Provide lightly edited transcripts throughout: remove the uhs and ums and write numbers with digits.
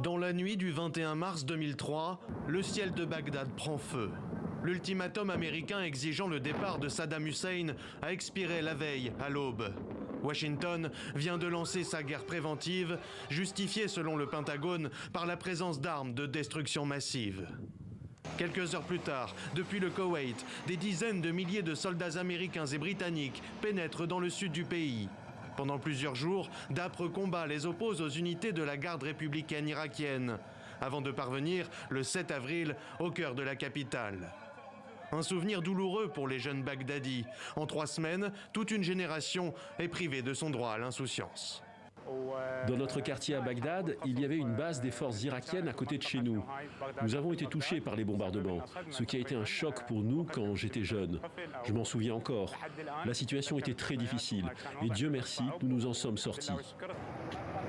Dans la nuit du 21 mars 2003, le ciel de Bagdad prend feu. L'ultimatum américain exigeant le départ de Saddam Hussein a expiré la veille à l'aube. Washington vient de lancer sa guerre préventive, justifiée selon le Pentagone par la présence d'armes de destruction massive. Quelques heures plus tard, depuis le Koweït, des dizaines de milliers de soldats américains et britanniques pénètrent dans le sud du pays. Pendant plusieurs jours, d'âpres combats les opposent aux unités de la garde républicaine irakienne, avant de parvenir, le 7 avril, au cœur de la capitale. Un souvenir douloureux pour les jeunes Bagdadis. En 3 semaines, toute une génération est privée de son droit à l'insouciance. Dans notre quartier à Bagdad, il y avait une base des forces irakiennes à côté de chez nous. Nous avons été touchés par les bombardements, ce qui a été un choc pour nous quand j'étais jeune. Je m'en souviens encore. La situation était très difficile et Dieu merci, nous nous en sommes sortis.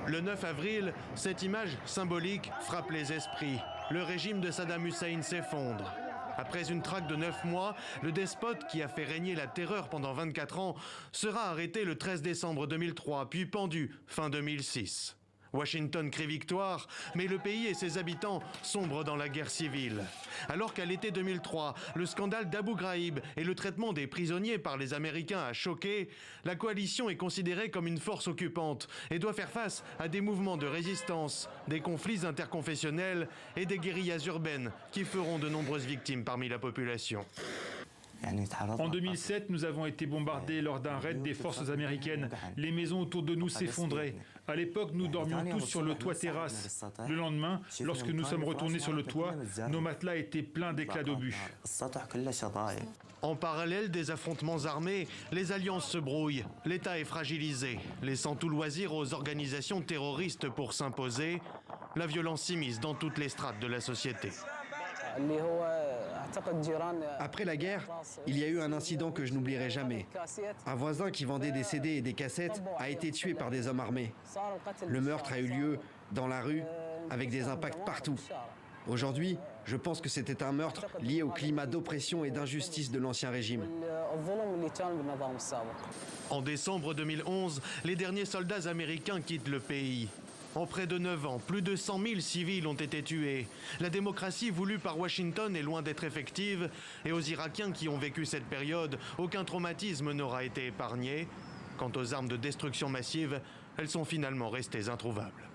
Le 9 avril, cette image symbolique frappe les esprits. Le régime de Saddam Hussein s'effondre. Après une traque de 9 mois, le despote qui a fait régner la terreur pendant 24 ans sera arrêté le 13 décembre 2003, puis pendu fin 2006. Washington crie victoire, mais le pays et ses habitants sombrent dans la guerre civile. Alors qu'à l'été 2003, le scandale d'Abu Ghraib et le traitement des prisonniers par les Américains a choqué, la coalition est considérée comme une force occupante et doit faire face à des mouvements de résistance, des conflits interconfessionnels et des guérillas urbaines qui feront de nombreuses victimes parmi la population. En 2007, nous avons été bombardés lors d'un raid des forces américaines. Les maisons autour de nous s'effondraient. À l'époque, nous dormions tous sur le toit terrasse. Le lendemain, lorsque nous sommes retournés sur le toit, nos matelas étaient pleins d'éclats d'obus. En parallèle des affrontements armés, les alliances se brouillent. L'État est fragilisé, laissant tout loisir aux organisations terroristes pour s'imposer. La violence s'immisce dans toutes les strates de la société. Après la guerre, il y a eu un incident que je n'oublierai jamais. Un voisin qui vendait des CD et des cassettes a été tué par des hommes armés. Le meurtre a eu lieu dans la rue avec des impacts partout. Aujourd'hui, je pense que c'était un meurtre lié au climat d'oppression et d'injustice de l'ancien régime. En décembre 2011, les derniers soldats américains quittent le pays. En près de 9 ans, plus de 100 000 civils ont été tués. La démocratie voulue par Washington est loin d'être effective. Et aux Irakiens qui ont vécu cette période, aucun traumatisme n'aura été épargné. Quant aux armes de destruction massive, elles sont finalement restées introuvables.